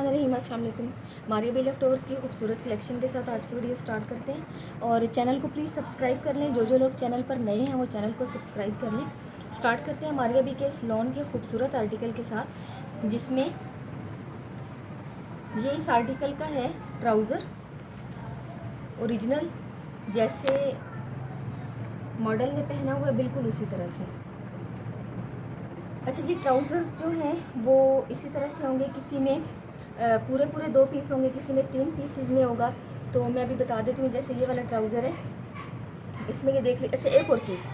बिस्मिल्लाहिर्रहमानिर्रहीम, अस्सलाम वालेकुम। मारिया बी इलेक्ट्रोवर्स की खूबसूरत कलेक्शन के साथ आज की वीडियो स्टार्ट करते हैं और चैनल को प्लीज़ सब्सक्राइब कर लें। जो लोग चैनल पर नए हैं वो चैनल को सब्सक्राइब कर लें। स्टार्ट करते हैं मारिया बी के इस लॉन के खूबसूरत आर्टिकल के साथ, जिसमें ये इस आर्टिकल का है ट्राउज़र ओरिजिनल, जैसे मॉडल ने पहना हुआ है बिल्कुल उसी तरह से। अच्छा जी, ट्राउज़र्स जो हैं वो इसी तरह से होंगे, किसी में पूरे 2 पीस होंगे, किसी में 3 पीसेस में होगा। तो मैं अभी बता देती हूँ, जैसे ये वाला ट्राउज़र है, इसमें ये देख ली। अच्छा, एक और चीज़,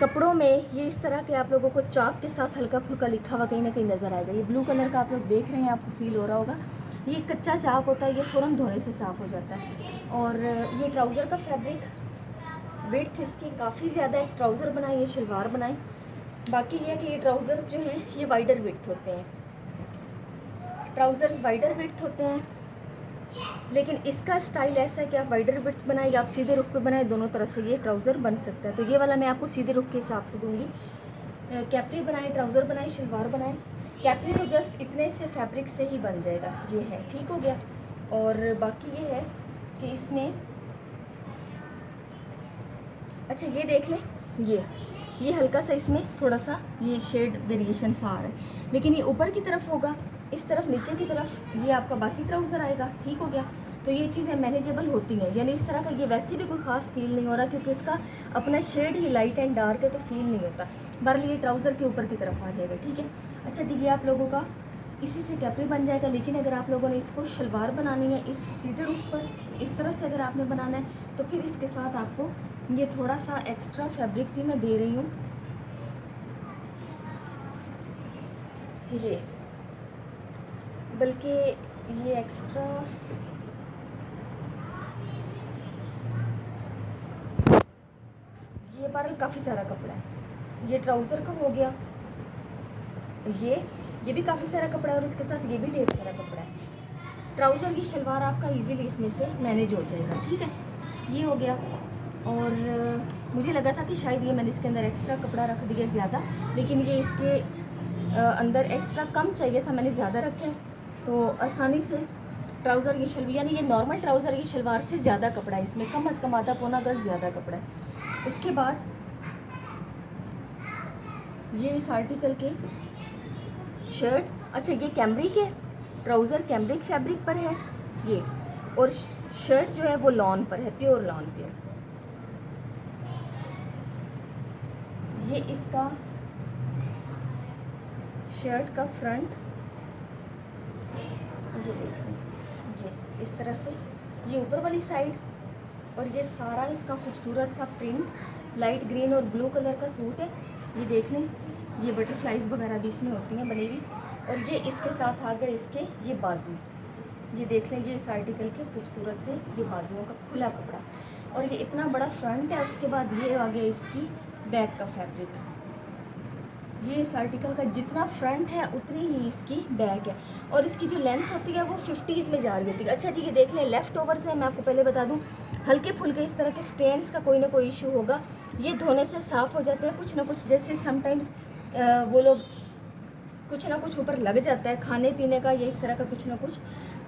कपड़ों में ये इस तरह के आप लोगों को चाक के साथ हल्का फुल्का लिखा हुआ कहीं ना कहीं नज़र आएगा। ये ब्लू कलर का आप लोग देख रहे हैं, आपको फील हो रहा होगा। ये कच्चा चाक होता है, ये फ़ौरन धोने से साफ़ हो जाता है। और ये ट्राउज़र का फैब्रिक विड्थ इसकी काफ़ी ज़्यादा है। ट्राउज़र बनाएं, ये शलवार बनाएं। बाकी ये है कि ये ट्राउज़र्स जो हैं ये वाइडर विड्थ होते हैं, ट्राउज़र्स वाइडर विड्थ होते हैं। लेकिन इसका स्टाइल ऐसा है कि आप वाइडर विड्थ बनाएं या आप सीधे रुख पे बनाएं, दोनों तरह से ये ट्राउज़र बन सकता है। तो ये वाला मैं आपको सीधे रुख के हिसाब से दूंगी। कैप्री बनाएं, ट्राउज़र बनाएं, शलवार बनाएं। कैप्री तो जस्ट इतने से फैब्रिक से ही बन जाएगा, ये है, ठीक हो गया। और बाकी ये है कि इसमें, अच्छा ये देख लें, ये हल्का सा इसमें थोड़ा सा ये शेड वेरिएशन सा आ रहा है, लेकिन ये ऊपर की तरफ होगा, इस तरफ नीचे की तरफ ये आपका बाकी ट्राउज़र आएगा, ठीक हो गया। तो ये चीज़ें मैनेजेबल होती हैं, यानी इस तरह का ये वैसे भी कोई ख़ास फील नहीं हो रहा, क्योंकि इसका अपना शेड ही लाइट एंड डार्क है, तो फील नहीं होता। बहरहाल ये ट्राउज़र के ऊपर की तरफ आ जाएगा, ठीक है। अच्छा जी, ये आप लोगों का इसी से कैप्री बन जाएगा। लेकिन अगर आप लोगों ने इसको शलवार बनानी है, इस सीधे रुख पर इस तरह से अगर आपने बनाना है, तो फिर इसके साथ आपको ये थोड़ा सा एक्स्ट्रा फैब्रिक भी मैं दे रही हूँ, ये बल्कि ये एक्स्ट्रा ये बारल काफ़ी सारा कपड़ा है। ये ट्राउज़र का हो गया, ये भी काफ़ी सारा कपड़ा है और इसके साथ ये भी ढेर सारा कपड़ा है। ट्राउज़र की शलवार आपका इजीली इसमें से मैनेज हो जाएगा, ठीक है। ये हो गया। और मुझे लगा था कि शायद ये मैंने इसके अंदर एक्स्ट्रा कपड़ा रख दिया ज़्यादा, लेकिन ये इसके अंदर एक्स्ट्रा कम चाहिए था, मैंने ज़्यादा रखा है। तो आसानी से ट्राउज़र की शलवार, यानी ये नॉर्मल ट्राउज़र की शलवार से ज़्यादा कपड़ा है इसमें, कम अज़ कम आधा पौना गज़ ज़्यादा कपड़ा है। उसके बाद ये इस आर्टिकल के शर्ट, अच्छा ये कैम्ब्रिक है, ट्राउज़र कैम्ब्रिक फैब्रिक पर है ये, और शर्ट जो है वो लॉन पर है, प्योर लॉन पे है। ये इसका शर्ट का फ्रंट, ये देख लें, ये इस तरह से, ये ऊपर वाली साइड, और ये सारा इसका खूबसूरत सा प्रिंट लाइट ग्रीन और ब्लू कलर का सूट है। ये देख लें, ये बटरफ्लाइज वगैरह भी इसमें होती हैं बनी हुई। और ये इसके साथ आ गए इसके ये बाजू, ये देख लें, ये इस आर्टिकल के खूबसूरत से ये बाजुओं का खुला कपड़ा, और ये इतना बड़ा फ्रंट है। उसके बाद ये आ गया इसकी बैक का फैब्रिक, ये इस आर्टिकल का जितना फ्रंट है उतनी ही इसकी बैक है, और इसकी जो लेंथ होती है वो 50s में जा रही होती है। अच्छा जी, ये देख लें, लेफ़्ट ओवर्स है, मैं आपको पहले बता दूं, हल्के फुल्के इस तरह के स्टेन्स का कोई ना कोई इशू होगा, ये धोने से साफ़ हो जाते हैं। कुछ ना कुछ, जैसे समटाइम्स वो लोग कुछ ना कुछ ऊपर लग जाता है खाने पीने का, या इस तरह का कुछ ना कुछ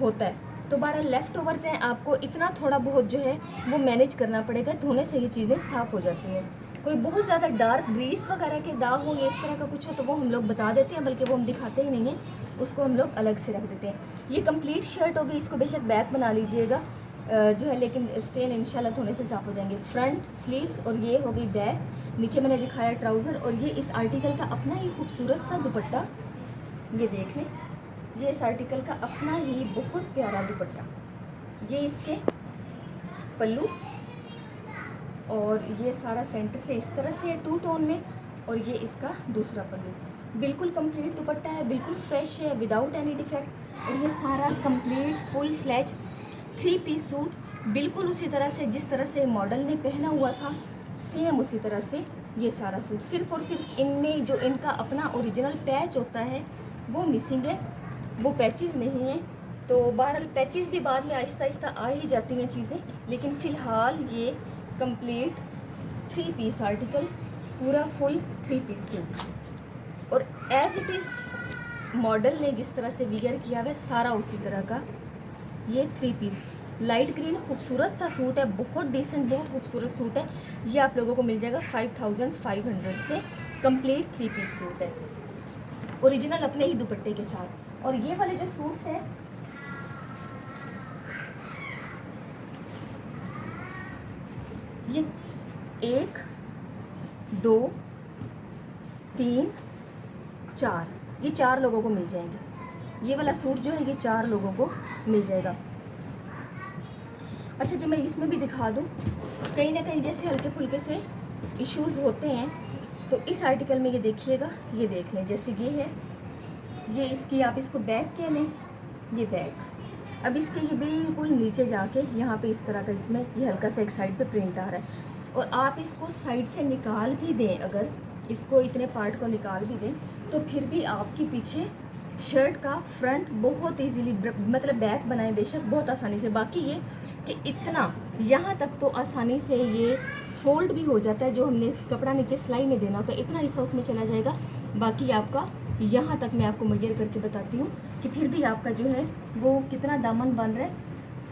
होता है। तो 12 लेफ़्ट ओवर्स हैं, आपको इतना थोड़ा बहुत जो है वो मैनेज करना पड़ेगा, धोने से ये चीज़ें साफ़ हो जाती हैं। कोई बहुत ज़्यादा डार्क ग्रीस वगैरह के दाग हो या इस तरह का कुछ हो तो वो हम लोग बता देते हैं, बल्कि वो हम दिखाते ही नहीं हैं, उसको हम लोग अलग से रख देते हैं। ये कंप्लीट शर्ट हो गई, इसको बेशक बैक बना लीजिएगा जो है, लेकिन स्टेन इंशाल्लाह धोने से साफ़ हो जाएंगे। फ्रंट स्लीव्स, और ये हो गई बैक, नीचे मैंने दिखाया ट्राउज़र, और ये इस आर्टिकल का अपना ही खूबसूरत सा दुपट्टा, ये देख लें, ये इस आर्टिकल का अपना ही बहुत प्यारा दुपट्टा, ये इसके पल्लू, और ये सारा सेंटर से इस तरह से है 2 टोन में, और ये इसका दूसरा पल्लू। बिल्कुल कंप्लीट दुपट्टा है, बिल्कुल फ्रेश है, विदाउट एनी डिफेक्ट। और ये सारा complete full fledged 3 piece suit, बिल्कुल उसी तरह से जिस तरह से मॉडल ने पहना हुआ था, सेम उसी तरह से ये सारा सूट। सिर्फ़ और सिर्फ इनमें जो इनका अपना ओरिजिनल पैच होता है वो मिसिंग है, वो पैचेस नहीं है। तो बहरहाल पैचेस भी बाद में आहिस्ता आहिस्ता आ ही जाती हैं चीज़ें, लेकिन फ़िलहाल ये कंप्लीट 3 पीस आर्टिकल, पूरा फुल 3 पीस सूट, और एज इट इज़ मॉडल ने जिस तरह से वियर किया हुआ है सारा उसी तरह का। ये 3 पीस लाइट ग्रीन खूबसूरत सा सूट है, बहुत डिसेंट, बहुत खूबसूरत सूट है। ये आप लोगों को मिल जाएगा 5500 से। कंप्लीट 3 पीस सूट है, ओरिजिनल अपने ही दुपट्टे के साथ। और ये वाले जो सूट्स हैं, ये 1 2 3 4, ये 4 लोगों को मिल जाएंगे। ये वाला सूट जो है ये 4 लोगों को मिल जाएगा। अच्छा जी, मैं इसमें भी दिखा दूँ, कहीं ना कहीं जैसे हल्के फुल्के से इश्यूज़ होते हैं, तो इस आर्टिकल में ये देखिएगा, ये देख लें। जैसे ये है, ये इसकी आप इसको बैक कह लें, ये बैक। अब इसके ये बिल्कुल नीचे जाके यहाँ पे इस तरह का इसमें ये हल्का सा एक साइड पे प्रिंट आ रहा है। और आप इसको साइड से निकाल भी दें, अगर इसको इतने पार्ट को निकाल भी दें, तो फिर भी आपके पीछे शर्ट का फ्रंट बहुत इजीली, मतलब बैक बनाए बेशक बहुत आसानी से। बाकी ये कि इतना यहाँ तक तो आसानी से ये फोल्ड भी हो जाता है, जो हमने कपड़ा नीचे सिलाई में देना होता है इतना हिस्सा उसमें चला जाएगा। बाकी आपका यहाँ तक मैं आपको मेजर करके बताती हूँ कि फिर भी आपका जो है वो कितना दामन बन रहा है।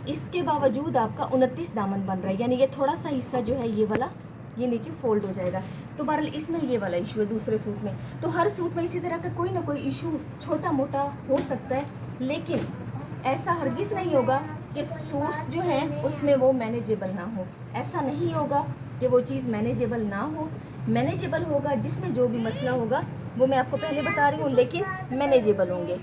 इसके बावजूद आपका 29 दामन बन रहा है, यानी ये थोड़ा सा हिस्सा जो है ये वाला ये नीचे फोल्ड हो जाएगा। तो बहरहाल इसमें ये वाला इशू है दूसरे सूट में। तो हर सूट में इसी तरह का कोई ना कोई इशू छोटा मोटा हो सकता है, लेकिन ऐसा हरगिज़ नहीं होगा कि सूट्स जो हैं उसमें वो मैनेजेबल ना हो। ऐसा नहीं होगा कि वो चीज़ मैनेजेबल ना हो, मैनेजेबल होगा। जिसमें जो भी मसला होगा वो मैं आपको पहले बता रही हूँ, लेकिन मैनेजेबल होंगे।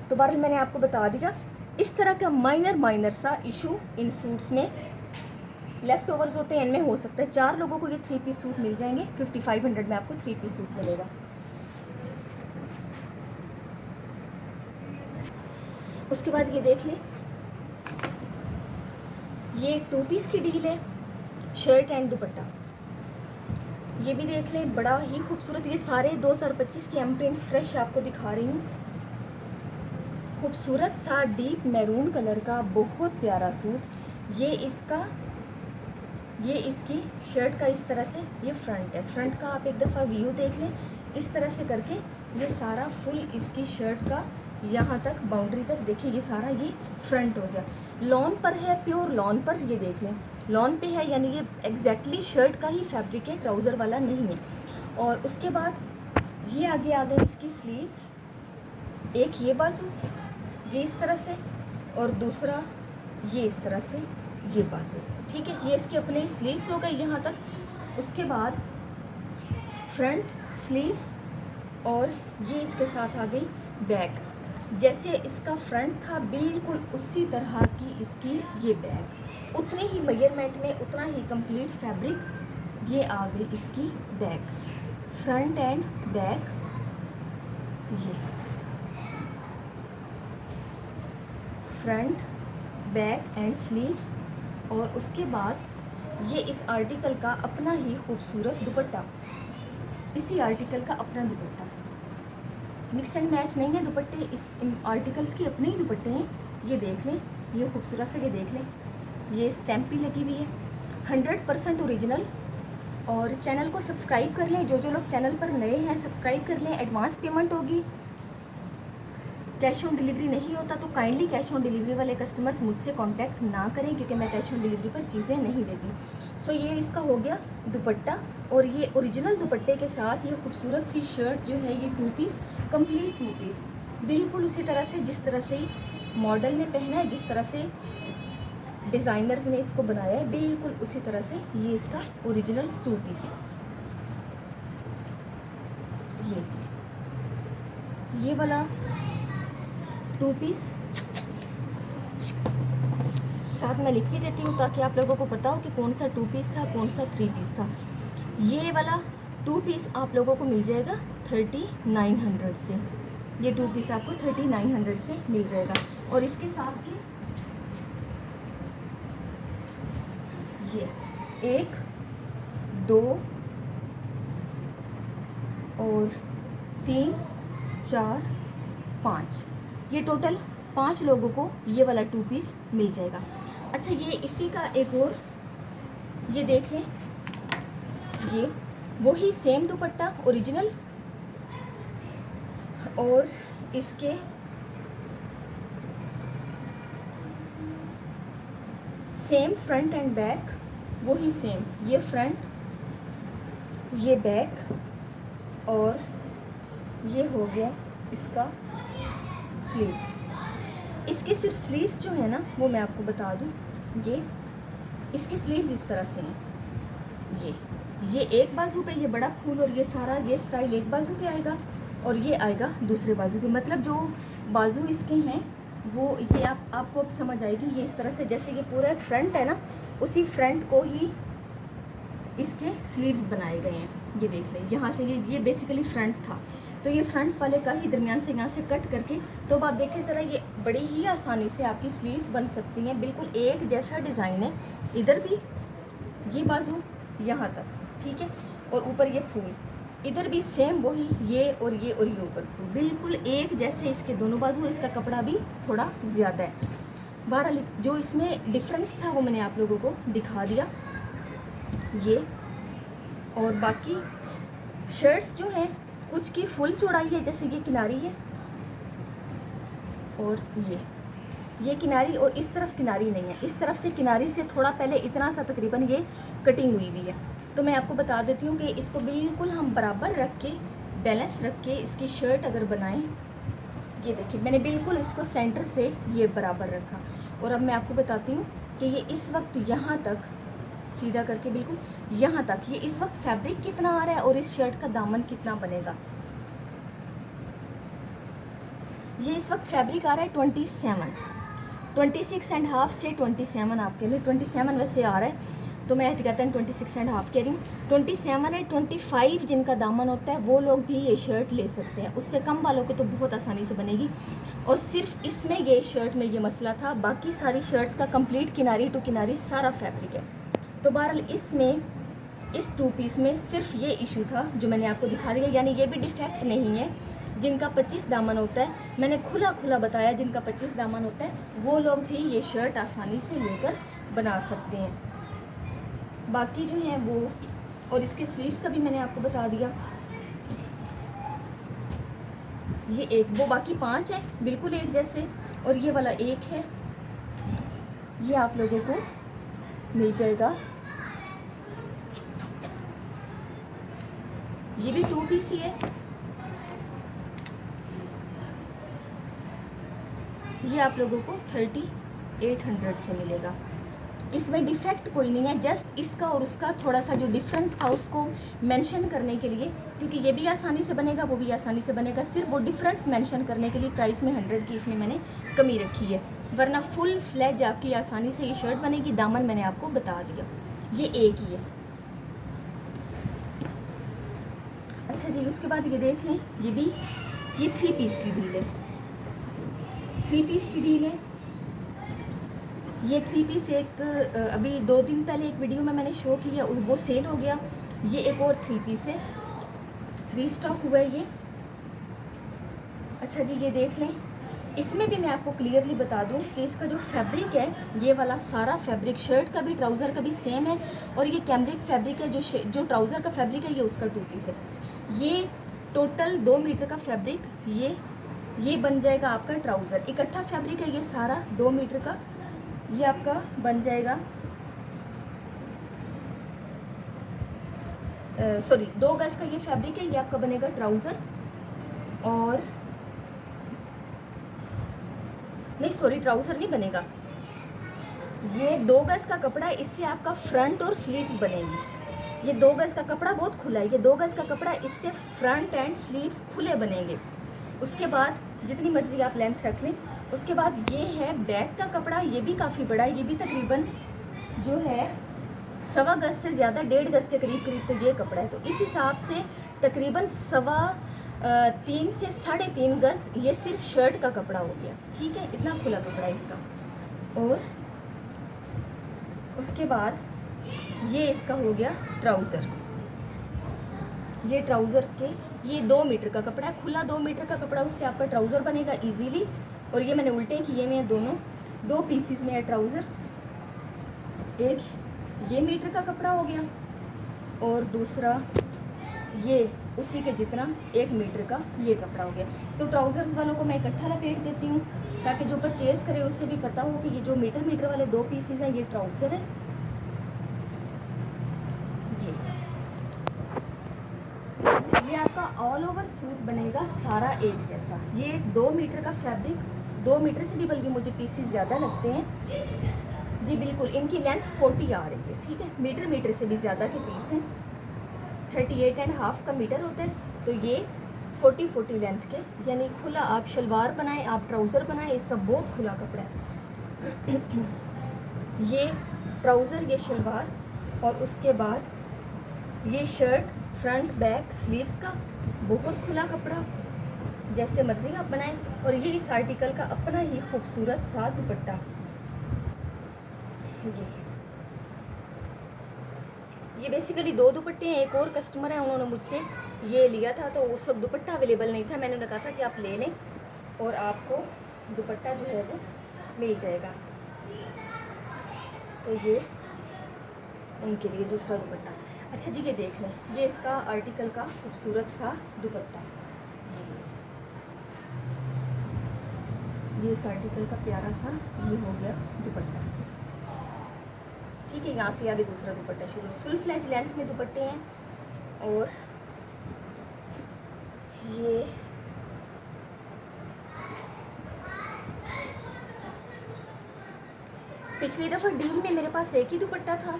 तो बहरहाल मैंने आपको बता दिया, इस तरह का माइनर सा इशू इन सूट्स में लेफ्ट ओवर्स होते हैं, इनमें हो सकता है। 4 लोगों को ये 3 पीस सूट मिल जाएंगे। 5500 में आपको 3 पीस सूट मिलेगा। उसके बाद ये देख लें, ये 2 पीस की डील है, शर्ट एंड दुपट्टा। ये भी देख लें, बड़ा ही खूबसूरत। ये सारे 2025 के एम प्रिंट्स फ्रेश आपको दिखा रही हूँ। खूबसूरत सा डीप मैरून कलर का बहुत प्यारा सूट। ये इसकी शर्ट का इस तरह से ये फ्रंट है। फ्रंट का आप एक दफ़ा व्यू देख लें, इस तरह से करके ये सारा फुल इसकी शर्ट का यहाँ तक बाउंड्री तक देखिए, ये सारा ये फ्रंट हो गया। लॉन पर है, प्योर लॉन पर, ये देख लें लॉन पे है, यानी ये एग्जैक्टली शर्ट का ही फैब्रिक है, ट्राउज़र वाला नहीं है। और उसके बाद ये आगे आ गई इसकी स्लीव्स, एक ये बाजू ये इस तरह से, और दूसरा ये इस तरह से ये बाजू, ठीक है। ये इसके अपने स्लीव्स हो गए यहाँ तक। उसके बाद फ्रंट स्लीव्स, और ये इसके साथ आ गई बैक। जैसे इसका फ्रंट था बिल्कुल उसी तरह की इसकी ये बैक, उतने ही मेजरमेंट में उतना ही कंप्लीट फैब्रिक ये आ गई इसकी बैक। फ्रंट एंड बैक, ये फ्रंट बैक एंड स्लीव्स। और उसके बाद ये इस आर्टिकल का अपना ही खूबसूरत दुपट्टा, इसी आर्टिकल का अपना दुपट्टा, मिक्स एंड मैच नहीं है दुपट्टे, इन आर्टिकल्स के अपने ही दुपट्टे हैं। ये देख लें, ये खूबसूरत से, ये देख लें, ये स्टैम्प भी लगी हुई है, 100% ओरिजिनल। और चैनल को सब्सक्राइब कर लें, जो लोग चैनल पर नए हैं सब्सक्राइब कर लें। एडवांस पेमेंट होगी, कैश ऑन डिलीवरी नहीं होता, तो काइंडली कैश ऑन डिलीवरी वाले कस्टमर्स मुझसे कांटेक्ट ना करें, क्योंकि मैं कैश ऑन डिलीवरी पर चीज़ें नहीं देती। सो ये इसका हो गया दुपट्टा, और ये ओरिजिनल दुपट्टे के साथ ये खूबसूरत सी शर्ट जो है ये 2 पीस, कंप्लीट 2 पीस, बिल्कुल उसी तरह से जिस तरह से मॉडल ने पहना है, जिस तरह से डिज़ाइनर्स ने इसको बनाया है, बिल्कुल उसी तरह से ये इसका ओरिजिनल 2 पीस। ये वाला 2 पीस साथ में लिख भी देती हूँ, ताकि आप लोगों को पता हो कि कौन सा 2 पीस था, कौन सा 3 पीस था। ये वाला 2 पीस आप लोगों को मिल जाएगा 3900 से। ये 2 पीस आपको 3900 से मिल जाएगा। और इसके साथ ही ये 1 2 और 3 4 5, ये टोटल 5 लोगों को ये वाला 2 पीस मिल जाएगा। अच्छा, ये इसी का एक और, ये देख लें, ये वही सेम दुपट्टा ओरिजिनल, और इसके सेम फ्रंट एंड बैक, वो ही सेम, ये फ्रंट, ये बैक, और ये हो गया इसका स्लीव्स। इसके सिर्फ स्लीव्स जो है ना वो मैं आपको बता दूं, ये इसके स्लीव्स इस तरह से हैं। ये एक बाजू पे ये बड़ा फूल और ये सारा ये स्टाइल एक बाजू पे आएगा और ये आएगा दूसरे बाजू पे। मतलब जो बाजू इसके हैं वो ये आपको अब समझ आएगी। ये इस तरह से, जैसे ये पूरा एक फ्रंट है ना, उसी फ्रंट को ही इसके स्लीव्स बनाए गए हैं। ये देख लें, यहाँ से ये बेसिकली फ्रंट था, तो ये फ्रंट वाले का ही दरमियान से यहाँ से कट करके, तो अब आप देखें ज़रा, ये बड़ी ही आसानी से आपकी स्लीव्स बन सकती हैं। बिल्कुल एक जैसा डिज़ाइन है, इधर भी ये बाजू यहाँ तक, ठीक है, और ऊपर ये फूल, इधर भी सेम वही, ये और ये और ये ऊपर फूल, बिल्कुल एक जैसे इसके दोनों बाजू, और इसका कपड़ा भी थोड़ा ज़्यादा है। बहरहाल जो इसमें डिफरेंस था वो मैंने आप लोगों को दिखा दिया। ये और बाकी शर्ट्स जो हैं कुछ की फुल चौड़ाई है, जैसे ये किनारी है और ये किनारी, और इस तरफ किनारी नहीं है। इस तरफ से किनारी से थोड़ा पहले इतना सा तकरीबन ये कटिंग हुई हुई है। तो मैं आपको बता देती हूँ कि इसको बिल्कुल हम बराबर रख के, बैलेंस रख के इसकी शर्ट अगर बनाएं, ये देखिए मैंने बिल्कुल इसको सेंटर से ये बराबर रखा। और अब मैं आपको बताती हूँ कि ये इस वक्त यहाँ तक सीधा करके बिल्कुल यहाँ तक, ये इस वक्त फैब्रिक कितना आ रहा है और इस शर्ट का दामन कितना बनेगा। ये इस वक्त फैब्रिक आ रहा है 26.5 से 27 आपके लिए, 27 वैसे आ रहा है, तो मैं कहते हैं 26.5 कह रही हूँ। 27 है, 25 जिनका दामन होता है वो लोग भी ये शर्ट ले सकते हैं। उससे कम वालों को तो बहुत आसानी से बनेगी। और सिर्फ इसमें ये शर्ट में ये मसला था, बाकी सारी शर्ट्स का कंप्लीट किनारी टू किनारी सारा फैब्रिक है। तो बहरहाल इसमें इस 2 पीस में सिर्फ ये इशू था जो मैंने आपको दिखा दिया, यानी ये भी डिफेक्ट नहीं है। जिनका 25 दामन होता है, मैंने खुला बताया, जिनका 25 दामन होता है वो लोग भी ये शर्ट आसानी से लेकर बना सकते हैं। बाकी जो है वो, और इसके स्लीव्स का भी मैंने आपको बता दिया। ये एक, वो बाकी 5 है बिल्कुल एक जैसे, और ये वाला एक है। ये आप लोगों को मिल जाएगा, ये भी 2 पीस ही है। ये आप लोगों को 3800 से मिलेगा। इसमें डिफेक्ट कोई नहीं है, जस्ट इसका और उसका थोड़ा सा जो डिफरेंस था उसको मेंशन करने के लिए, क्योंकि ये भी आसानी से बनेगा वो भी आसानी से बनेगा, सिर्फ वो डिफरेंस मेंशन करने के लिए प्राइस में 100 की इसमें मैंने कमी रखी है, वरना फुल फ्लेज आपकी आसानी से ये शर्ट बनेगी। दामन मैंने आपको बता दिया, ये एक ही है। अच्छा जी, उसके बाद ये देख लें, ये 3 पीस की डील है, 3 पीस की डील है। ये 3 पीस एक अभी 2 दिन पहले एक वीडियो में मैंने शो किया, वो सेल हो गया। ये एक और 3 पीस है, रीस्टॉक हुआ है ये। अच्छा जी, ये देख लें, इसमें भी मैं आपको क्लियरली बता दूं कि इसका जो फैब्रिक है, ये वाला सारा फैब्रिक शर्ट का भी ट्राउज़र का भी सेम है, और ये कैमरिक फैब्रिक है। जो ट्राउज़र का फैब्रिक है ये उसका 2 पीस है। ये टोटल 2 मीटर का फैब्रिक ये बन जाएगा आपका ट्राउज़र। इकट्ठा फैब्रिक है ये सारा 2 मीटर का, ये आपका बन जाएगा 2 गज का ये फैब्रिक है, ये आपका बनेगा ट्राउज़र। और नहीं, सॉरी, ट्राउज़र नहीं बनेगा, ये 2 गज का कपड़ा है, इससे आपका फ्रंट और स्लीव्स बनेंगी। ये 2 गज का कपड़ा बहुत खुला है, ये 2 गज का कपड़ा, इससे फ्रंट एंड स्लीव्स खुले बनेंगे। उसके बाद जितनी मर्जी आप लेंथ रख लें। उसके बाद ये है बैक का कपड़ा, ये भी काफ़ी बड़ा है, ये भी तकरीबन जो है 1.25 गज से ज़्यादा, 1.5 गज के करीब तो ये कपड़ा है। तो इस हिसाब से तकरीबन 3.25 से 3.5 गज ये सिर्फ शर्ट का कपड़ा हो गया, ठीक है, इतना खुला कपड़ा है इसका। और उसके बाद ये इसका हो गया ट्राउज़र। ये ट्राउज़र के ये 2 मीटर का कपड़ा है, खुला 2 मीटर का कपड़ा, उससे आपका ट्राउज़र बनेगा इजीली। और ये मैंने उल्टे किए में दोनों 2 पीसीस में है ट्राउज़र। एक ये मीटर का कपड़ा हो गया और दूसरा ये उसी के जितना 1 मीटर का ये कपड़ा हो गया। तो ट्राउज़र्स वालों को मैं इकट्ठा लपेट देती हूँ ताकि जो परचेज़ करे उसे भी पता हो कि ये जो मीटर वाले 2 पीसीज हैं ये ट्राउज़र है। ये आपका ऑल ओवर सूट बनेगा सारा एक जैसा। ये 2 मीटर का फैब्रिक, 2 मीटर से भी बल्कि मुझे पीसेस ज़्यादा लगते हैं जी। बिल्कुल इनकी लेंथ 40 आ रही है, ठीक है। मीटर से भी ज़्यादा के पीस हैं। 38.5 का मीटर होता है, तो ये 40 लेंथ के, यानी खुला आप शलवार बनाएं, आप ट्राउज़र बनाएं, इसका बहुत खुला कपड़ा है। ये ट्राउज़र, ये शलवार, और उसके बाद ये शर्ट, फ्रंट बैक स्लीव्स का बहुत खुला कपड़ा, जैसे मर्जी आप बनाएं। और ये इस आर्टिकल का अपना ही खूबसूरत सा दुपट्टा। ये बेसिकली 2 दुपट्टे हैं। एक और कस्टमर है, उन्होंने मुझसे ये लिया था, तो उस वक्त दुपट्टा अवेलेबल नहीं था। मैंने उन्हें कहा था कि आप ले लें और आपको दुपट्टा जो है वो मिल जाएगा। तो ये उनके लिए दूसरा दुपट्टा। अच्छा जी, ये देख लें, ये इसका आर्टिकल का खूबसूरत सा दुपट्टा। ये इस आर्टिकल का प्यारा सा ये हो गया दुपट्टा, ठीक है। यहाँ से आगे दूसरा दुपट्टा शुरू। फुल फ्लैज लेंथ में दुपट्टे हैं। और ये पिछली दफ़ा डील में मेरे पास एक ही दुपट्टा था,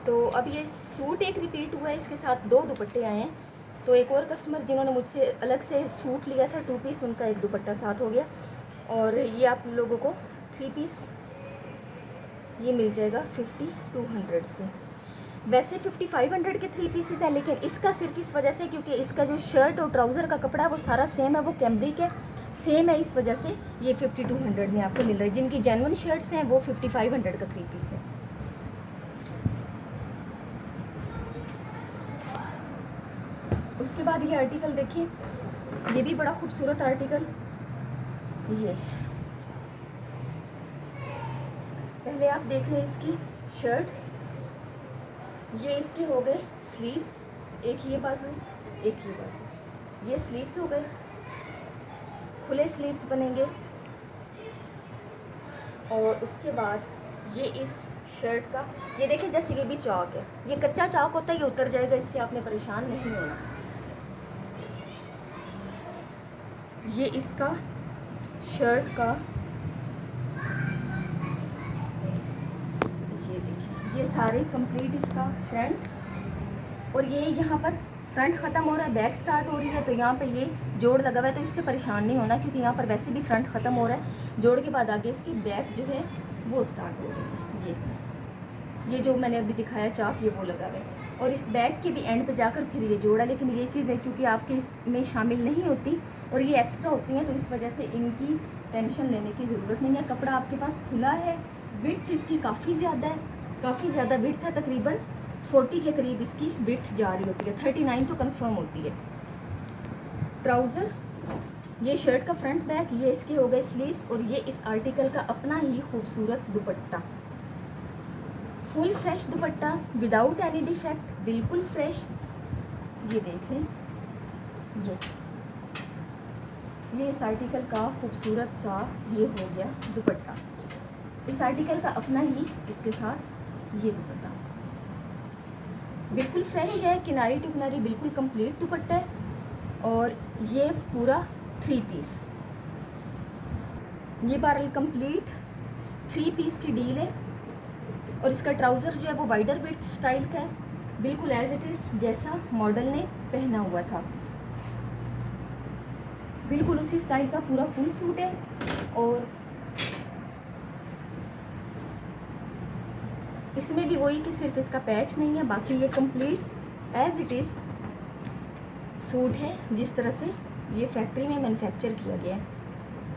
तो अब ये सूट एक रिपीट हुआ है, इसके साथ 2 दुपट्टे आए हैं। तो एक और कस्टमर जिन्होंने मुझसे अलग से सूट लिया था 2 पीस, उनका एक दुपट्टा साथ हो गया। और ये आप लोगों को 3 पीस ये मिल जाएगा 5200 से। वैसे 5500 के 3 पीसेस हैं, लेकिन इसका सिर्फ इस वजह से क्योंकि इसका जो शर्ट और ट्राउज़र का कपड़ा है वो सारा सेम है, वो कैम्ब्रिक है, सेम है, इस वजह से ये 5200 में आपको मिल रहा है। जिनकी जेन्युइन शर्ट्स हैं वो 5500 का 3 पीस है। उसके बाद ये आर्टिकल देखिए, ये भी बड़ा खूबसूरत आर्टिकल। ये पहले आप देख लें इसकी शर्ट, ये इसके हो गए स्लीव्स, एक ये बाजू एक ये बाजू, ये स्लीव्स हो गए, खुले स्लीव्स बनेंगे। और उसके बाद ये इस शर्ट का, ये देखिए जैसे ये भी चाक है, ये कच्चा चाक होता है, ये उतर जाएगा, इससे आपने परेशान नहीं होना। ये इसका शर्ट का, ये देखिए, ये सारे कंप्लीट इसका फ्रंट, और ये यहाँ पर फ्रंट ख़त्म हो रहा है, बैक स्टार्ट हो रही है, तो यहाँ पे ये जोड़ लगा हुआ है, तो इससे परेशान नहीं होना, क्योंकि यहाँ पर वैसे भी फ्रंट ख़त्म हो रहा है। जोड़ के बाद आगे इसकी बैक जो है वो स्टार्ट हो रही है। ये जो मैंने अभी दिखाया चाक, ये वो लगा हुआ है, और इस बैक के भी एंड पे जाकर फिर ये जोड़ा। लेकिन ये चीज़ें चूँकि आपके इसमें शामिल नहीं होती और ये एक्स्ट्रा होती हैं, तो इस वजह से इनकी टेंशन लेने की ज़रूरत नहीं है। कपड़ा आपके पास खुला है, विड्थ इसकी काफ़ी ज़्यादा है, काफ़ी ज़्यादा विड्थ है, तकरीबन 40 के करीब इसकी विड्थ जा रही होती है, 39 तो कंफर्म होती है। ट्राउज़र, ये शर्ट का फ्रंट बैक, ये इसके हो गए स्लीव्स, और ये इस आर्टिकल का अपना ही खूबसूरत दुपट्टा। फुल फ्रेश दुपट्टा, विदाउट एनी डिफेक्ट, बिल्कुल फ्रेश। ये देख लें, ये इस आर्टिकल का खूबसूरत सा ये हो गया दुपट्टा। इस आर्टिकल का अपना ही इसके साथ ये दुपट्टा बिल्कुल फ्रेश है, किनारी टू किनारी बिल्कुल कंप्लीट दुपट्टा है, और ये पूरा 3 पीस, ये बारल कंप्लीट 3 पीस की डील है। और इसका ट्राउज़र जो है वो वाइडर विड्थ स्टाइल का है, बिल्कुल एज इट इज़ जैसा मॉडल ने पहना हुआ था, बिल्कुल उसी स्टाइल का पूरा फुल सूट है। और इसमें भी वही कि सिर्फ इसका पैच नहीं है, बाकी ये complete as it is suit है, जिस तरह से ये फैक्ट्री में मैन्युफैक्चर किया गया है।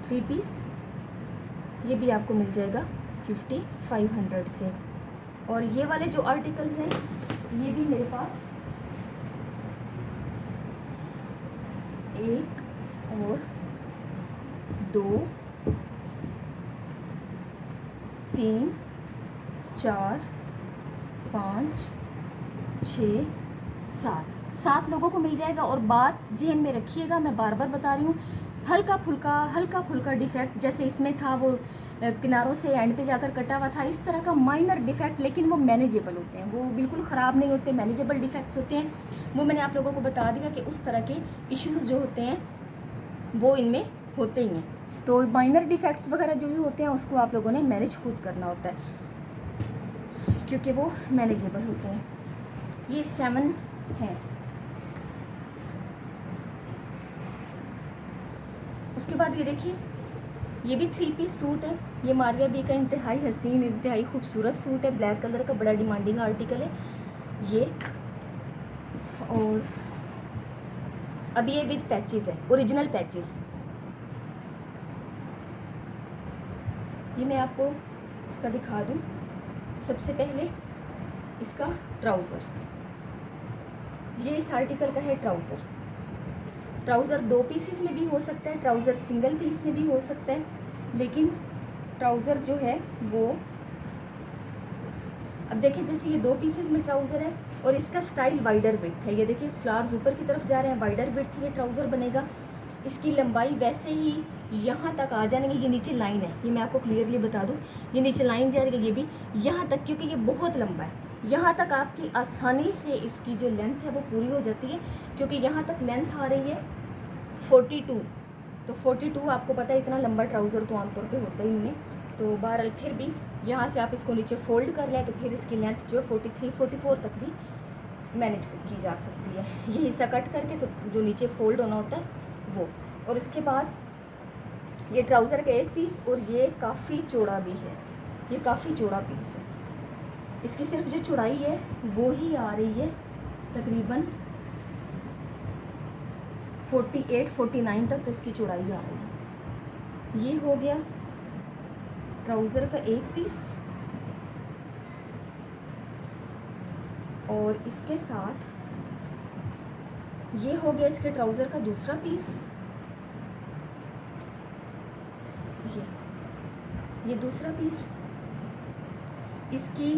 3 पीस ये भी आपको मिल जाएगा 5500 से। और ये वाले जो आर्टिकल्स हैं ये भी मेरे पास 1 और 2 3 4 5 6 7 7 लोगों को मिल जाएगा। और बात जहन में रखिएगा, मैं बार बार बता रही हूँ, हल्का फुल्का डिफेक्ट जैसे इसमें था, वो किनारों से एंड पे जाकर कटा हुआ था, इस तरह का माइनर डिफेक्ट, लेकिन वो मैनेजेबल होते हैं, वो बिल्कुल ख़राब नहीं होते, मैनेजेबल डिफेक्ट्स होते हैं। वो मैंने आप लोगों को बता दिया कि उस तरह के इश्यूज़ जो होते हैं वो इनमें होते ही हैं। तो माइनर डिफेक्ट्स वगैरह जो होते हैं उसको आप लोगों ने मैनेज खुद करना होता है, क्योंकि वो मैनेजेबल होते हैं। ये 7 है। उसके बाद ये देखिए, ये भी 3 पीस सूट है। ये मारिया बी का इंतहाई हसीन, इंतहाई खूबसूरत सूट है, ब्लैक कलर का, बड़ा डिमांडिंग आर्टिकल है ये। और अब ये विद पैचेस है, ओरिजिनल पैचेस। ये मैं आपको इसका दिखा दूं। सबसे पहले इसका ट्राउज़र, ये इस आर्टिकल का है ट्राउज़र। ट्राउज़र 2 पीसेस में भी हो सकता है, ट्राउज़र सिंगल पीस में भी हो सकता है, लेकिन ट्राउज़र जो है वो, अब देखिए जैसे ये 2 पीसेस में ट्राउज़र है और इसका स्टाइल वाइडर विड्थ है। ये देखिए फ्लावर्स ऊपर की तरफ जा रहे हैं, वाइडर विड्थ ये ट्राउज़र बनेगा। इसकी लंबाई वैसे ही यहाँ तक आ जाएंगे, ये नीचे लाइन है, ये मैं आपको क्लियरली बता दूँ, ये नीचे लाइन जाएगी, ये भी यहाँ तक, क्योंकि ये बहुत लंबा है। यहाँ तक आपकी आसानी से इसकी जो लेंथ है वो पूरी हो जाती है, क्योंकि यहाँ तक लेंथ आ रही है 42। तो 42 आपको पता है, इतना लंबा ट्राउज़र तो आमतौर पे होता ही नहीं है। तो बहरहाल फिर भी यहाँ से आप इसको नीचे फोल्ड कर लें तो फिर इसकी लेंथ जो है 43-44 तक भी मैनेज की जा सकती है। ये हिस्सा कट करके तो जो नीचे फोल्ड होना होता है वो। और उसके बाद ये ट्राउज़र का एक पीस, और ये काफ़ी चौड़ा भी है, ये काफ़ी चौड़ा पीस है। इसकी सिर्फ जो चौड़ाई है वो ही आ रही है तकरीबन 48-49 तक, तो इसकी चौड़ाई आ रही है। ये हो गया ट्राउज़र का एक पीस, और इसके साथ ये हो गया इसके ट्राउज़र का दूसरा पीस। ये दूसरा पीस, इसकी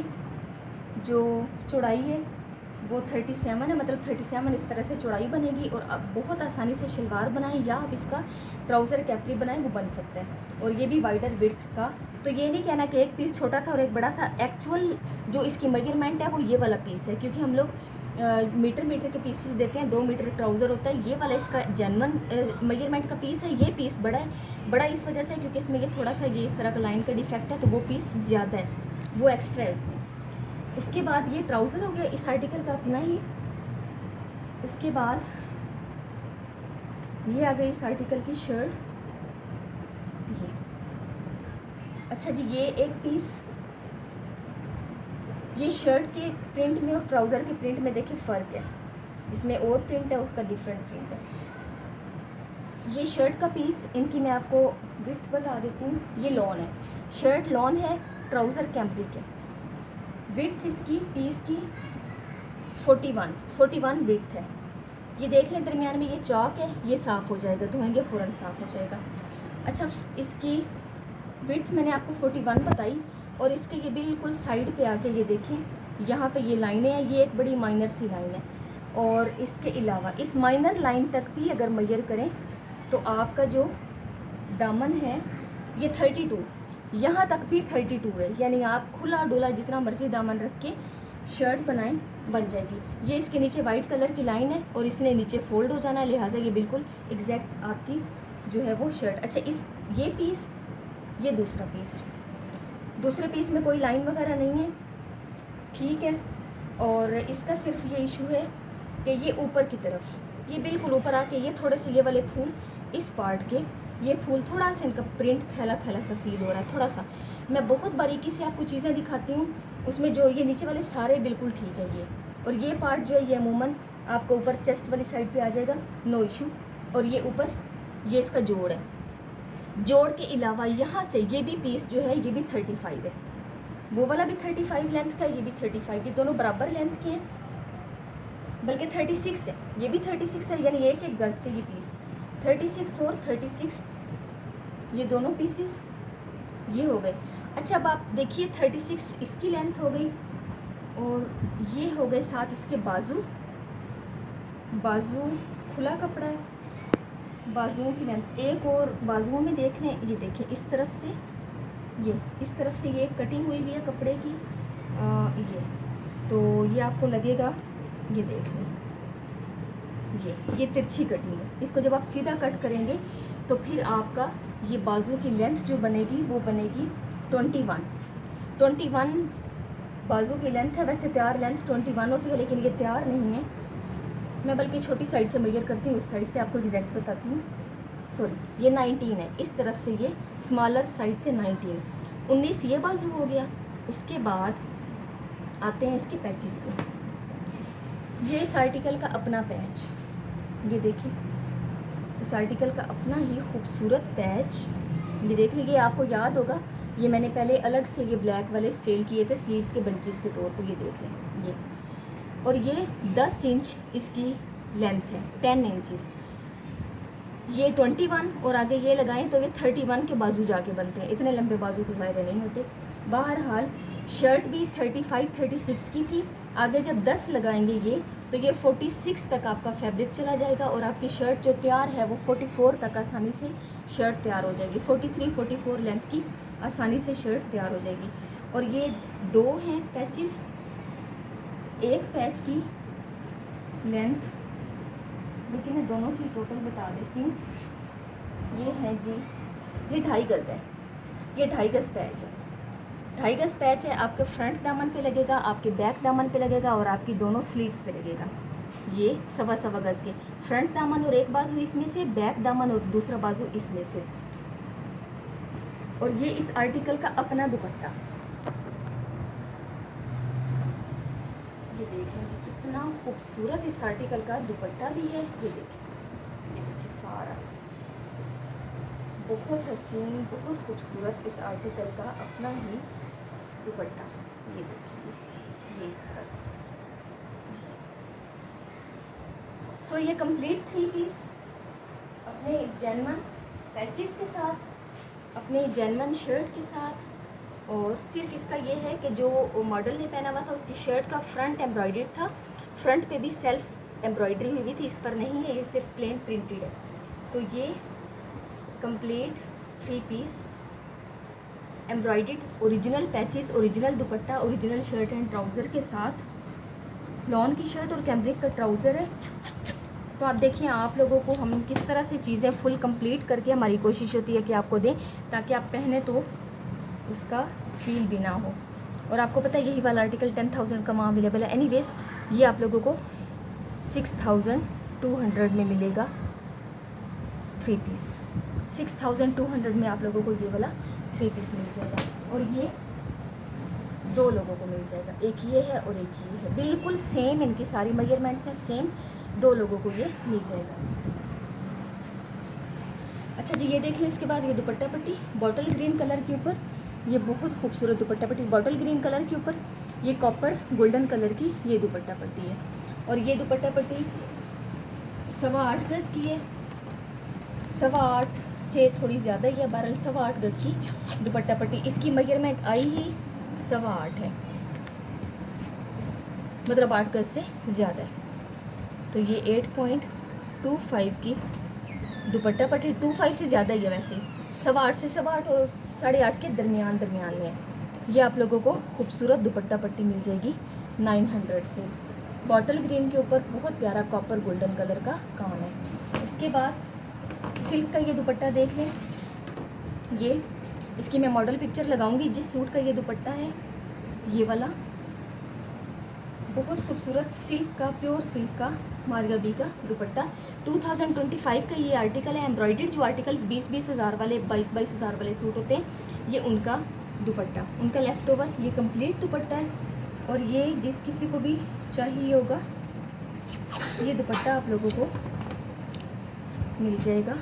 जो चौड़ाई है वो 37 है, मतलब 37 इस तरह से चौड़ाई बनेगी। और अब बहुत आसानी से शलवार बनाएं या आप इसका ट्राउज़र कैपरी बनाएं, वो बन सकता है। और ये भी वाइडर विड्थ का, तो ये नहीं कहना कि एक पीस छोटा था और एक बड़ा था, एक्चुअल जो इसकी मेजरमेंट है वो ये वाला पीस है, क्योंकि हम लोग मीटर के पीसेस देते हैं, 2 मीटर ट्राउज़र होता है, ये वाला इसका जेन्युइन मेजरमेंट का पीस है। ये पीस बड़ा है, बड़ा इस वजह से क्योंकि इसमें ये थोड़ा सा ये इस तरह का लाइन का डिफेक्ट है, तो वो पीस ज़्यादा है, वो एक्स्ट्रा है उसमें। उसके बाद ये ट्राउज़र हो गया इस आर्टिकल का अपना ही। उसके बाद ये आ गई इस आर्टिकल की शर्ट, ये। अच्छा जी, ये एक पीस, ये शर्ट के प्रिंट में और ट्राउज़र के प्रिंट में देखिए फ़र्क है, इसमें और प्रिंट है, उसका डिफरेंट प्रिंट है। ये शर्ट का पीस, इनकी मैं आपको विड्थ बता देती हूँ। ये लॉन है, शर्ट लॉन है, ट्राउज़र कैम्ब्रिक है। विड्थ इसकी पीस की 41 विड्थ है। ये देख लें दरमियान में ये चौक है, ये साफ़ हो जाएगा, धोएंगे फ़ौरन साफ़ हो जाएगा। अच्छा, इसकी विड्थ मैंने आपको 41 बताई, और इसके ये बिल्कुल साइड पे आके ये देखें, यहाँ पे ये लाइनें हैं, ये एक बड़ी माइनर सी लाइन है। और इसके अलावा इस माइनर लाइन तक भी अगर मेजर करें तो आपका जो दामन है ये 32, यहाँ तक भी 32 है, यानी आप खुला डुला जितना मर्जी दामन रख के शर्ट बनाएं, बन जाएगी। ये इसके नीचे वाइट कलर की लाइन है और इसने नीचे फोल्ड हो जाना है, लिहाजा ये बिल्कुल एग्जैक्ट आपकी जो है वो शर्ट। अच्छा, इस ये पीस, ये दूसरा पीस, दूसरे पीस में कोई लाइन वगैरह नहीं है, ठीक है। और इसका सिर्फ ये इशू है कि ये ऊपर की तरफ, ये बिल्कुल ऊपर आके ये थोड़े से ये वाले फूल, इस पार्ट के ये फूल थोड़ा सा इनका प्रिंट फैला फैला सा फील हो रहा है थोड़ा सा। मैं बहुत बारीकी से आपको चीज़ें दिखाती हूँ, उसमें जो ये नीचे वाले सारे बिल्कुल ठीक है ये, और ये पार्ट जो है ये अमूमन आपको ऊपर चेस्ट वाली साइड पे आ जाएगा, नो इशू। और ये ऊपर ये इसका जोड़ है, जोड़ के अलावा यहाँ से ये भी पीस जो है ये भी 35 है, वो वाला भी 35 लेंथ का, ये भी 35, ये दोनों बराबर लेंथ के हैं, बल्कि 36 है, ये भी 36 है, यानी एक एक गज के ये पीस 36 और 36 ये दोनों पीसेस ये हो गए। अच्छा, अब आप देखिए 36 इसकी लेंथ हो गई, और ये हो गए साथ इसके बाजू, बाजू खुला कपड़ा है, बाजुओं की लेंथ एक और बाजुओं में देख लें, ये देखें इस तरफ से, ये इस तरफ से ये कटिंग हुई हुई है कपड़े की, ये तो ये आपको लगेगा, ये देख लें ये तिरछी कटिंग है। इसको जब आप सीधा कट करेंगे तो फिर आपका ये बाजू की लेंथ जो बनेगी वो बनेगी 21 बाजू की लेंथ है। वैसे तैयार लेंथ 21 होती है, लेकिन ये तैयार नहीं है, मैं बल्कि छोटी साइड से मेजर करती हूँ, उस साइड से आपको एग्जैक्ट बताती हूँ। सॉरी, ये 19 है, इस तरफ से ये स्मॉलर साइड से 19 ये बाजू हो गया। उसके बाद आते हैं इसके पैचेस पे। ये इस आर्टिकल का अपना पैच, ये देखिए इस आर्टिकल का अपना ही खूबसूरत पैच, ये देख लीजिए। आपको याद होगा ये मैंने पहले अलग से ये ब्लैक वाले सेल किए थे स्लीव्स के बंचेस के तौर पे, ये देख लें ये, और ये 10 इंच इसकी लेंथ है, 10 इंचेस। ये 21 और आगे ये लगाएं तो ये 31 के बाजू जाके बनते हैं, इतने लंबे बाजू तो ज़्यादा नहीं होते। बहरहाल शर्ट भी 35-36 की थी, आगे जब 10 लगाएंगे ये तो ये 46 तक आपका फैब्रिक चला जाएगा और आपकी शर्ट जो तैयार है वो 44 तक आसानी से शर्ट तैयार हो जाएगी। 43-44 लेंथ की आसानी से शर्ट तैयार हो जाएगी। और ये 2 हैं पैचेस, एक पैच की लेंथ, लेकिन मैं दोनों की टोटल बता देती हूँ। ये है जी, ये 2.5 गज़ है, ये 2.5 गज़ पैच है, 2.5 गज़ पैच है। आपके फ्रंट दामन पे लगेगा, आपके बैक दामन पे लगेगा और आपकी दोनों स्लीव्स पे लगेगा। ये 1.25 गज़ के फ्रंट दामन और एक बाजू इसमें से, बैक दामन और दूसरा बाजू इसमें से। और ये इस आर्टिकल का अपना दुपट्टा, ये देख लीजिए कितना खूबसूरत इस आर्टिकल का दुपट्टा भी है। ये देखिए सारा बहुत हसीन, बहुत खूबसूरत इस आर्टिकल का अपना ही दुपट्टा, ये देखिए ये इस तरह से। सो ये कंप्लीट 3 पीस अपने जेन्युइन पैचेस के साथ, अपने जेन्युइन शर्ट के साथ। और सिर्फ इसका ये है कि जो मॉडल ने पहना हुआ था उसकी शर्ट का फ्रंट एम्ब्रॉयडर्ड था, फ्रंट पे भी सेल्फ एम्ब्रॉयडरी हुई थी, इस पर नहीं है, ये सिर्फ प्लेन प्रिंटेड है। तो ये complete 3 piece embroidered original patches, original dupatta, original shirt and trouser के साथ, लॉन की शर्ट और कैम्ब्रिक का ट्राउज़र है। तो आप देखिए आप लोगों को हम किस तरह से चीज़ें फुल कंप्लीट करके हमारी कोशिश होती है कि आपको दें, ताकि आप पहने तो उसका फील भी ना हो। और आपको पता है यही वाला आर्टिकल 10,000 का वहाँ अवेलेबल है। एनीवेज ये आप लोगों को 6,200 में मिलेगा 3 पीस, 6,200 में आप लोगों को ये वाला 3 पीस मिल जाएगा। और ये 2 लोगों को मिल जाएगा, एक ये है और एक ये है, बिल्कुल सेम इनकी सारी मेजरमेंट्स हैं सेम, 2 लोगों को ये मिल जाएगा। अच्छा जी, ये देख लें। इसके बाद ये दुपट्टा पट्टी बॉटल ग्रीन कलर के ऊपर, ये बहुत खूबसूरत दुपट्टा पट्टी बॉटल ग्रीन कलर के ऊपर, ये कॉपर गोल्डन कलर की ये दुपट्टा पट्टी है। और ये दुपट्टा पट्टी 8.25 गज़ की है, 8.25 से थोड़ी ज़्यादा ही है, 12.8 गज़ की दुपट्टा पट्टी। इसकी मेजरमेंट आई ही 8.25 है, मतलब 8 गज़ से ज़्यादा है। तो ये 8.25 की दुपट्टा पट्टी, 25 से ज़्यादा ही है वैसे, 8.25 से 8.25 और 8.5 के दरमियान में है। ये आप लोगों को खूबसूरत दुपट्टा पट्टी मिल जाएगी 900 से। बॉटल ग्रीन के ऊपर बहुत प्यारा कॉपर गोल्डन कलर का काम है। उसके बाद सिल्क का ये दुपट्टा देख लें, ये इसकी मैं मॉडल पिक्चर लगाऊंगी। जिस सूट का ये दुपट्टा है ये वाला बहुत खूबसूरत सिल्क का, प्योर सिल्क का मारिया बी का दुपट्टा, 2025 का ये आर्टिकल है। एम्ब्रॉयडर्ड जो आर्टिकल्स 20-20 हज़ार वाले, 22-22 हज़ार वाले सूट होते हैं, ये उनका दुपट्टा, उनका लेफ़्ट ओवर ये कंप्लीट दुपट्टा है। और ये जिस किसी को भी चाहिए होगा ये दुपट्टा आप लोगों को मिल जाएगा,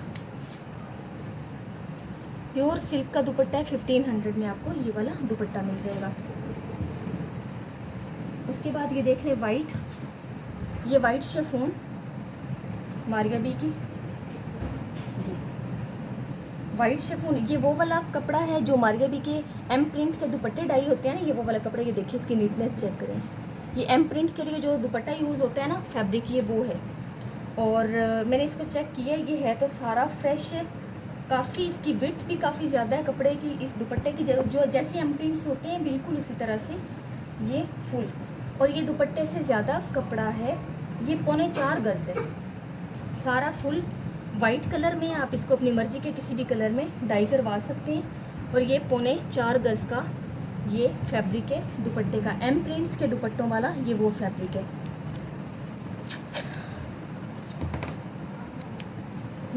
प्योर सिल्क का दुपट्टा है। 1500 में आपको ये वाला दुपट्टा मिल जाएगा। उसके बाद ये देख ले वाइट, ये वाइट शिफॉन मारिया बी की जी, वाइट शिफॉन, ये वो वाला कपड़ा है जो मारिया बी के एम प्रिंट के दुपट्टे डाई होते हैं ना, ये वो वाला कपड़ा। ये देखिए इसकी नीटनेस चेक करें, ये एम प्रिंट के लिए जो दुपट्टा यूज़ होता है ना फैब्रिक, ये वो है। और मैंने इसको चेक किया, ये है तो सारा फ्रेश है, काफ़ी इसकी विड्थ भी काफ़ी ज़्यादा है कपड़े की। इस दुपट्टे की जो जैसे एम्प्रिंट्स होते हैं बिल्कुल उसी तरह से ये फुल, और ये दुपट्टे से ज़्यादा कपड़ा है। ये 4.25 गज है, सारा फुल वाइट कलर में। आप इसको अपनी मर्ज़ी के किसी भी कलर में डाई करवा सकते हैं। और ये 4.25 गज का ये फैब्रिक है दुपट्टे का, एम प्रिंट्स के दुपट्टों वाला ये वो फैब्रिक है।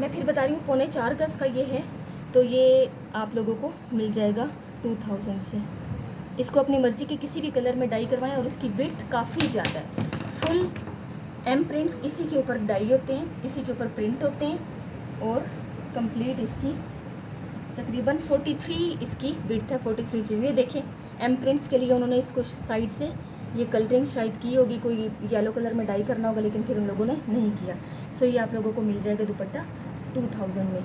मैं फिर बता रही हूँ 4.25 गज का ये है, तो ये आप लोगों को मिल जाएगा 2000 से। इसको अपनी मर्ज़ी के किसी भी कलर में डाई करवाएं, और इसकी विड्थ काफ़ी ज़्यादा है। फुल एम प्रिंट्स इसी के ऊपर डाई होते हैं, इसी के ऊपर प्रिंट होते हैं, और कंप्लीट इसकी तकरीबन 43 इसकी विड्थ है, 43 इंचेस। ये देखें एम प्रिंट्स के लिए उन्होंने इसको साइड से ये कलरिंग शायद की होगी, कोई येलो कलर में डाई करना होगा, लेकिन फिर उन लोगों ने नहीं किया। सो ये आप लोगों को मिल जाएगा दुपट्टा 2000 में।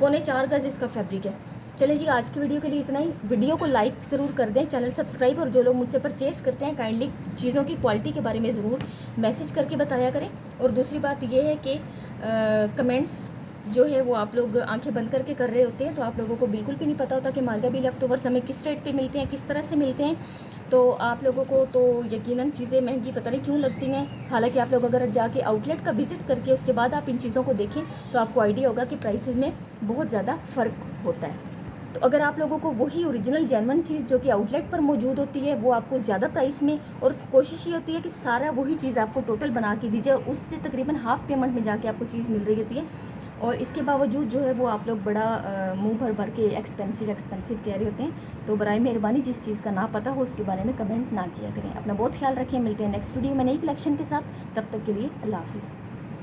4.25 गज इसका फैब्रिक है। चले जी, आज की वीडियो के लिए इतना ही। वीडियो को लाइक ज़रूर कर दें, चैनल सब्सक्राइब, और जो लोग मुझसे परचेस करते हैं काइंडली चीज़ों की क्वालिटी के बारे में ज़रूर मैसेज करके बताया करें। और दूसरी बात ये है कि कमेंट्स जो है वो आप लोग आंखें बंद करके कर रहे होते हैं, तो आप लोगों को बिल्कुल भी नहीं पता होता कि मार्गा बी लेफ्ट ओवर्स हमें किस रेट पे मिलते हैं, किस तरह से मिलते हैं। तो आप लोगों को तो यकीनन चीज़ें महंगी पता नहीं क्यों लगती हैं। हालांकि आप लोग अगर जाके आउटलेट का विज़िट करके उसके बाद आप इन चीज़ों को देखें तो आपको आइडिया होगा कि प्राइसेस में बहुत ज़्यादा फ़र्क होता है। तो अगर आप लोगों को वही ओरिजिनल जेन्युइन चीज़ जो कि आउटलेट पर मौजूद होती है वो आपको ज़्यादा प्राइस में, और कोशिश ये होती है कि सारा वही चीज़ आपको टोटल बना के दीजिए, और उससे तकरीबन हाफ़ पेमेंट में जाके आपको चीज़ मिल रही होती है। और इसके बावजूद जो है वो आप लोग बड़ा मुंह भर भर के एक्सपेंसिव कह रहे होते हैं। तो बराए मेहरबानी जिस चीज़ का ना पता हो उसके बारे में कमेंट ना किया करें। अपना बहुत ख्याल रखें, मिलते हैं नेक्स्ट वीडियो में नई कलेक्शन के साथ। तब तक के लिए अल्लाह हाफिज़।